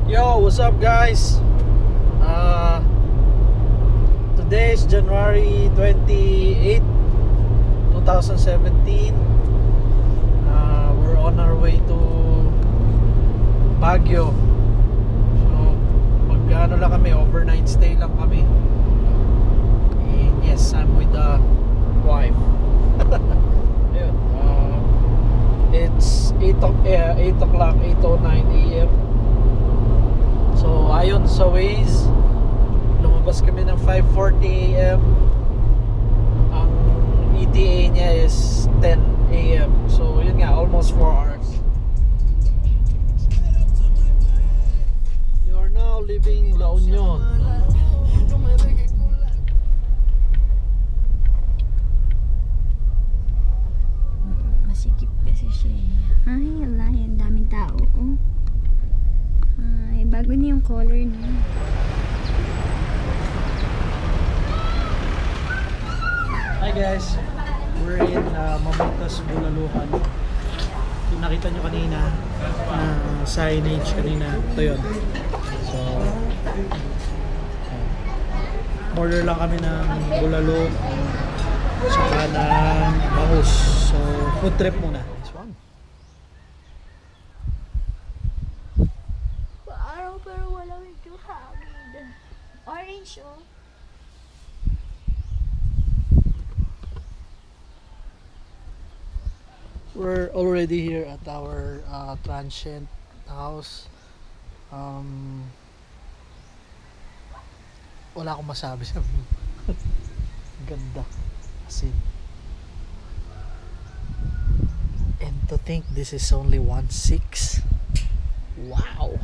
Yo, what's up guys? Today is January 28, 2017. We're on our way to Baguio. So, mag-ano lang kami, overnight stay lang kami. And yes, I'm with the wife. Ayun, it's 8 o'clock, 8:09 a.m. So ayon sa Waze, lumabas kami ng 5:40 a.m. Ang ETA niya is 10 a.m. So yun nga, almost 4 hours. You are now leaving La Union. Masikip kasi siya. Ay, ala, yan daming tao. Oh. Ay, bago na yung color niya. Hi guys, we're in Mamutas, Bulaluhan. Yung nakita nyo kanina signage kanina, ito yun. So order lang kami ng bulalo saka ng bangus. So food trip muna. This one. Araw pero wala medyo hangin. Orange, oh. We're already here at our transient house. Wala akong masabi sa view. Ganda. As in. And to think this is only 1.6. Wow!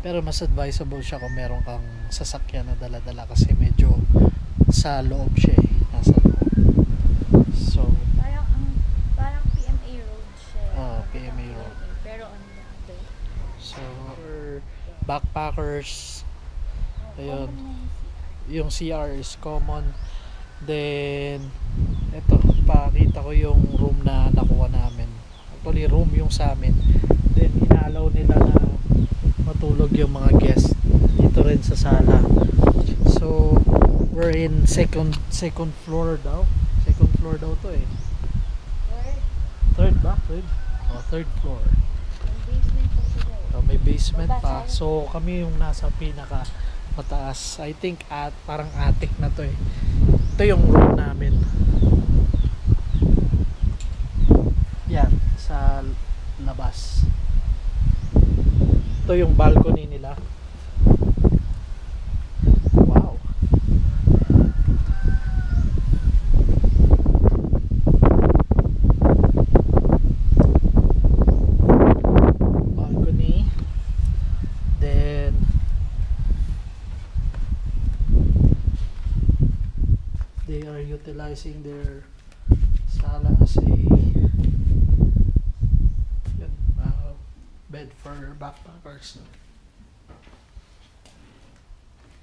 Pero mas advisable siya kung meron kang sasakyan na dala-dala kasi medyo sa loob siya eh. Nasa loob. So, Parang PMA road siya. PMA road. Pero on the other. So, for backpackers, ayun, yung CR is common. Then, eto, pakita ko yung room na nakuha namin. Actually, room yung sa amin. Then, inaalaw nila na matulog yung mga guests dito rin sa sala. So, we're in second floor daw. Second floor daw to eh. Third ba? Third floor. Basement pa sila. May basement pa. So kami yung nasa pinaka mataas. I think parang attic na to eh. Ito yung room namin. Yan, sa labas. Ito yung balcony nila. Wow. Balcony. Then they are utilizing their sala as a bed for backpackers.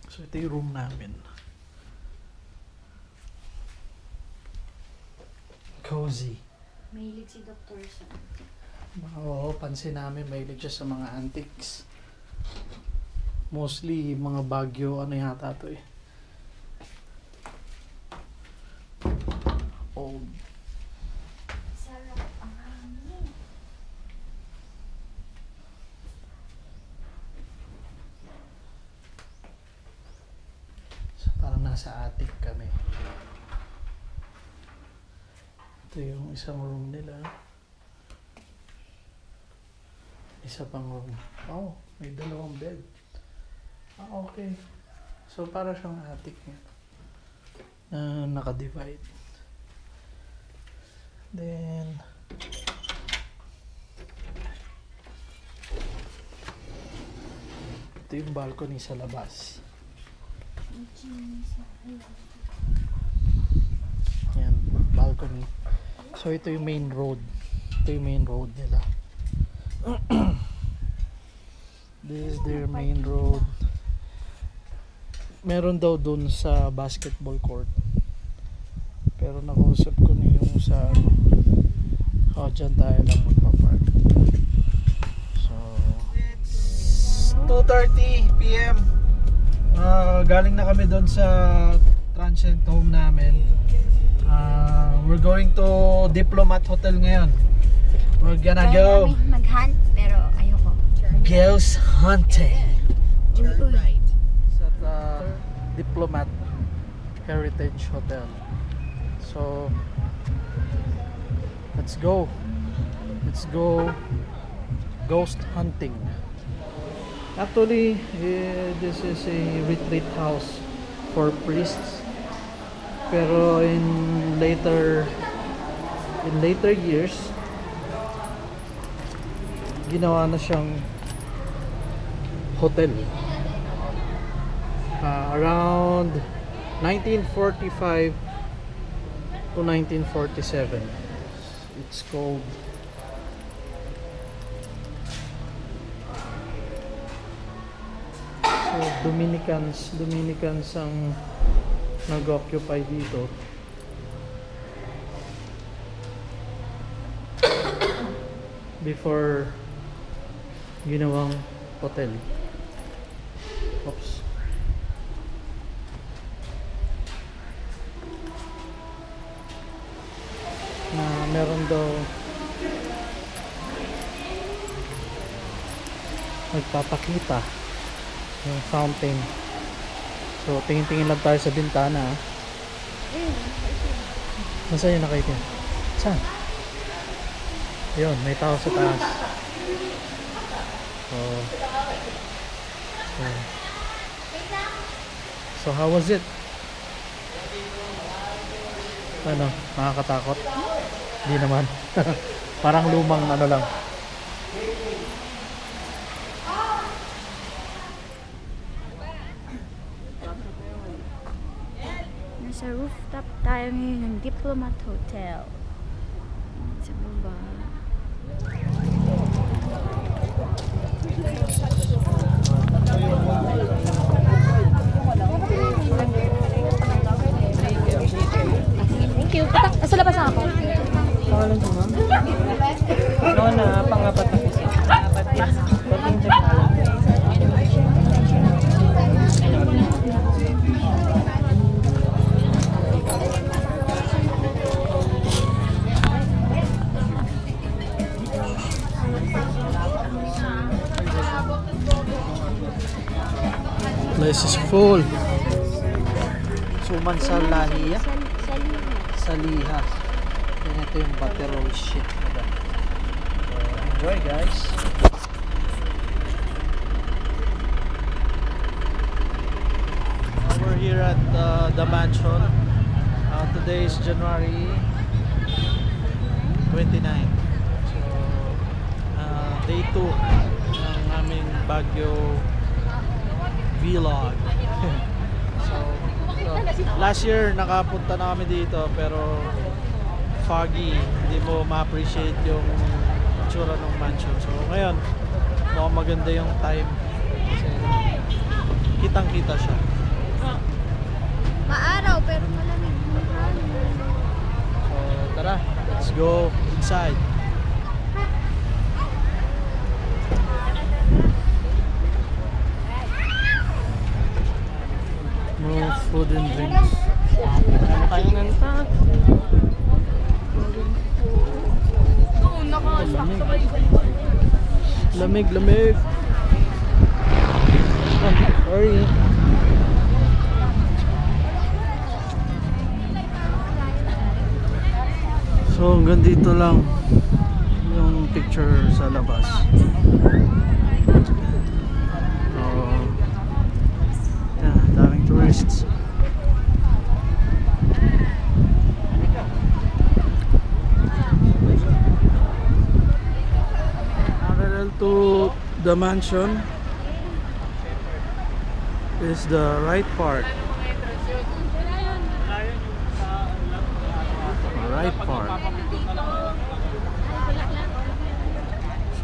So ito yung room namin. Cozy. Mahilig si Dr. Sam. Oo, pansin namin mahilig siya sa mga antiques. Mostly mga Baguio, ano yata to eh. Old. Sarap ang hangin. So, parang nasa attic kami. Ito yung isang room nila. Isa pang room. Oh, may dalawang bed. Okay. So, para siyang attic niya. Na naka-divide. Then, ito yung balcony sa labas. Yan, balcony. So, ito yung main road. Ito yung main road nila. This is their main road. Meron daw dun sa basketball court. Pero nakausap ko na yung sa dyan tayo lang magpapark. So 2:30 p.m. Galing na kami doon sa transient home namin. We're going to Diplomat Hotel ngayon. We're gonna go mag-hunt, pero ayoko. ghost hunting Uy. sa Diplomat Heritage Hotel. So let's go ghost hunting. Actually, this is a retreat house for priests, pero in later years ginawa na siyang hotel. Around 1945 to 1947 it's called. So Dominicans ang nag-occupy dito. Before ginawang hotel. Oops. Na meron daw nagpapakita yung fountain. So tingin-tingin lang tayo sa bintana. Nasaan yung nakaitin? Saan? Yun, may tao sa taas. So how was it? Ano, nakakatakot? Hindi naman. Parang lumang ano lang. Nasa rooftop tayo ngayon ng Diplomat Hotel. Sa baba. Thank you. Asa labas ako? Pangalan ko, ma'am? Nona, pangapat na kasi. Pangapat na. Paging sa Place is full. Suman sa lahiya. Sa liha. Yan, ito yung butter roll shit. So, enjoy guys. We're here at the mansion. Today is January 29. So, day 2 ng aming Baguio vlog. So, last year nakapunta na kami dito pero foggy, hindi mo ma-appreciate yung itsura ng mansion. So ngayon mukhang maganda yung time kasi kitang kita siya. Maaraw pero malamig. So tara, let's go inside. No food and drinks. ano kayo ng tax? Lamig. Lamig. Oh, sorry. So hanggang dito lang yung picture sa labas. Daming tourists. Parallel to the mansion is the right part. Right part.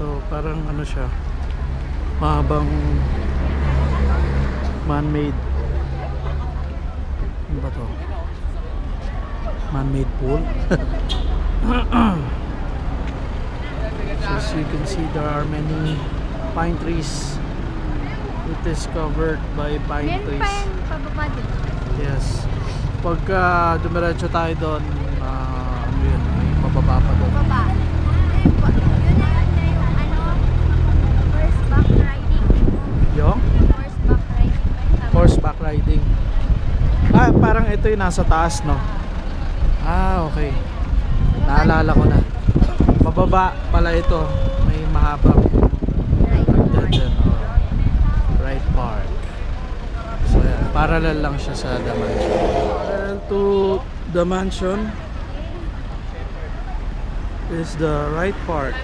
So parang ano siya, mahabang man-made. Ano ba to? Man-made pool. So as you can see, there are many pine trees It is covered by pine Meron trees. pa yan pababa din. Yes. Pagka dumiretso tayo doon, ano yun, may pababa pa doon. Baba. Yun na yung horseback riding. Yung Horseback riding. horseback riding. Parang ito yung nasa taas, no? Okay. Naalala ko na. Pababa pala ito. May mahabang hagdan dyan. Right Park. So yan, parallel lang siya sa The Mansion. Parallel to The Mansion is the Right Park.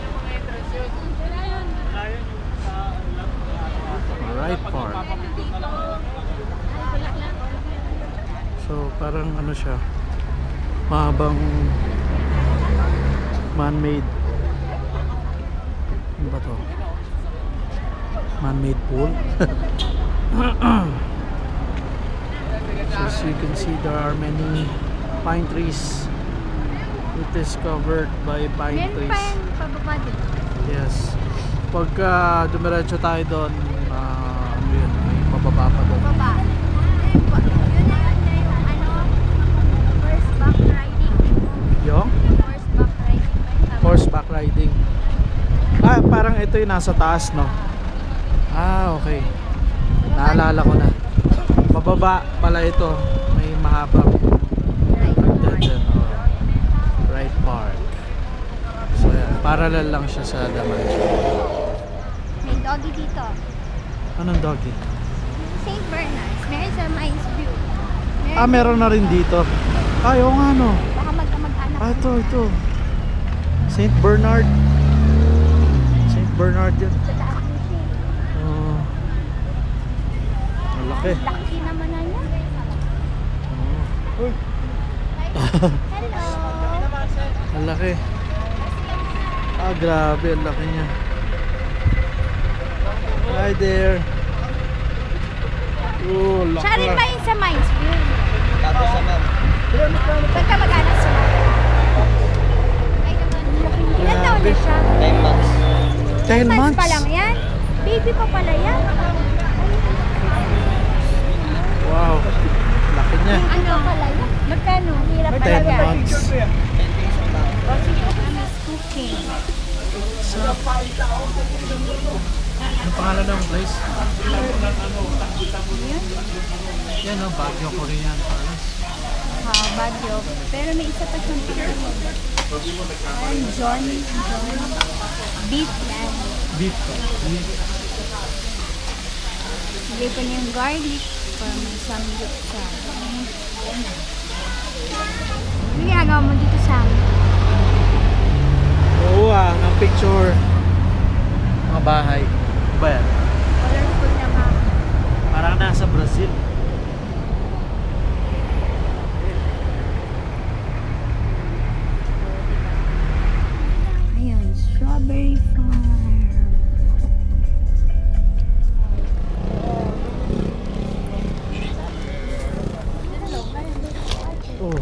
Right Park. So parang ano siya, mahabang man-made, ano ba to? Man-made pool. So as you can see, there are many pine trees. It is covered by pine Meron trees. pa yan pababa din. Yes. Pagka dumiretso tayo doon, ano yun, may pababa pa doon. Baba. Yun na yung horseback riding. Yung Horseback riding. horseback riding. Parang ito yung nasa taas, no? Okay. Naalala ko na. Pababa pala ito. May mahabang hagdan dyan. Right Park. So yan, parallel lang siya sa The Mansion. May doggy dito. Anong doggy? St. Bernard's. Meron sa Mines View. Meron na rin dito. Oo nga, no? Baka mag-anak. Ito. St. Bernard. St. Bernard yan. Sa taas din siya. Malaki. Laki naman na yan. Uy, Hello. malaki. Grabe, ang laki niya. Hi there. Laki. Siya rin ba yun sa Mines View? Tapos sa ma'am. Pagka mag-anak sila. Ay naman, laki niya. Ilan taon na siya? 9 months. 10 months months? pa lang yan? Baby pa pala yan? Wow, laki niya. Ano pala yan? Magkano? Hirap 10 talaga. months. Miss Cooking. Ano pangalan ng place? Yan o, Baguio Korean Palace. Baguio. Pero may isa pa siyang John. Beef yan. Beef. Hindi ko niya yung garlic para may samgyup sa Ano ginagawa mo dito sa amin? Oo ang picture. Mga bahay. Ano ba yan? Colorful na ba? Parang nasa Brazil. Ayun, strawberry farm. Oh.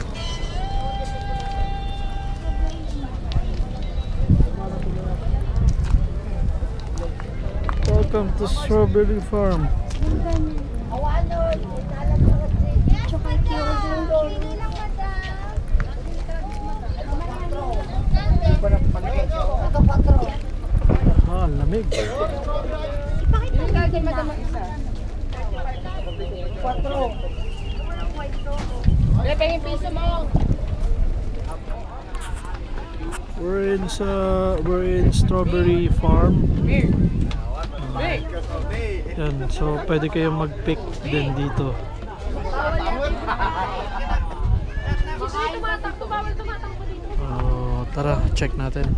Welcome to Strawberry Farm. Tsaka kyoto. Lamig. Ipakita mo isa. We're in Strawberry Farm. Yan, so pwede kayong mag-pick din dito. Tara, check natin.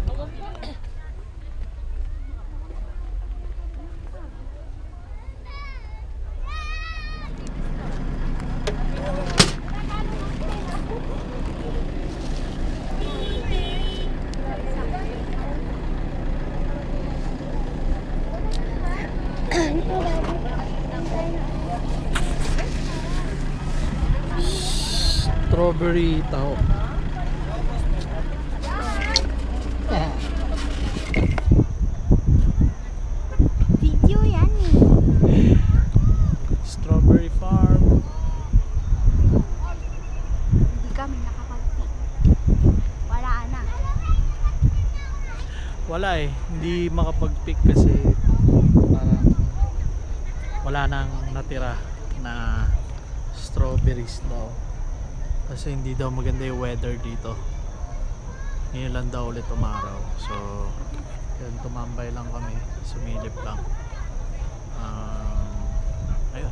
Strawberry tao. Video yan eh. wala eh, hindi makapag-pick kasi parang wala nang natira na strawberries daw kasi hindi daw maganda yung weather dito. Ngayon lang daw ulit umaraw, so yun, tumambay lang kami, sumilip lang. Ayun,